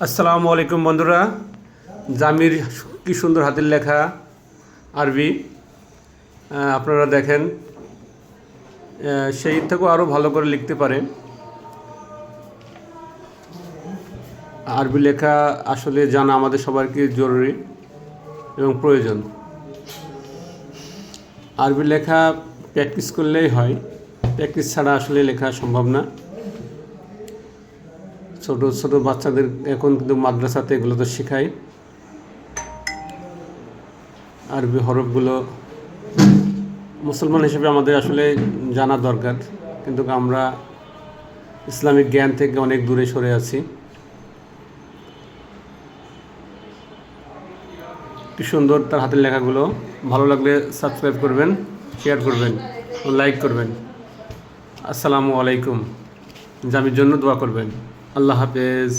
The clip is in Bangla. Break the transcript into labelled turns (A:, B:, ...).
A: আসসালামু আলাইকুম বন্ধুরা। জামির কি সুন্দর হাতের লেখা আরবি আপনারা দেখেন। সেই থেকেও আরও ভালো করে লিখতে পারে। আরবি লেখা আসলে জানা আমাদের সবারই জরুরি এবং প্রয়োজন। আরবি লেখা প্র্যাকটিস করলেই হয়, প্র্যাকটিস ছাড়া আসলে লেখা সম্ভব না। ছোটো ছোটো বাচ্চাদের এখন কিন্তু মাদ্রাসাতে এগুলো তো শেখায়। আরবি হরফগুলো মুসলমান হিসেবে আমাদের আসলে জানা দরকার, কিন্তু আমরা ইসলামিক জ্ঞান থেকে অনেক দূরে সরে আছি। কি সুন্দর তার হাতের লেখাগুলো। ভালো লাগলে সাবস্ক্রাইব করবেন, শেয়ার করবেন, লাইক করবেন। আসসালামু আলাইকুম। জামির জন্য দোয়া করবেন। আল্লাহ হাফেজ।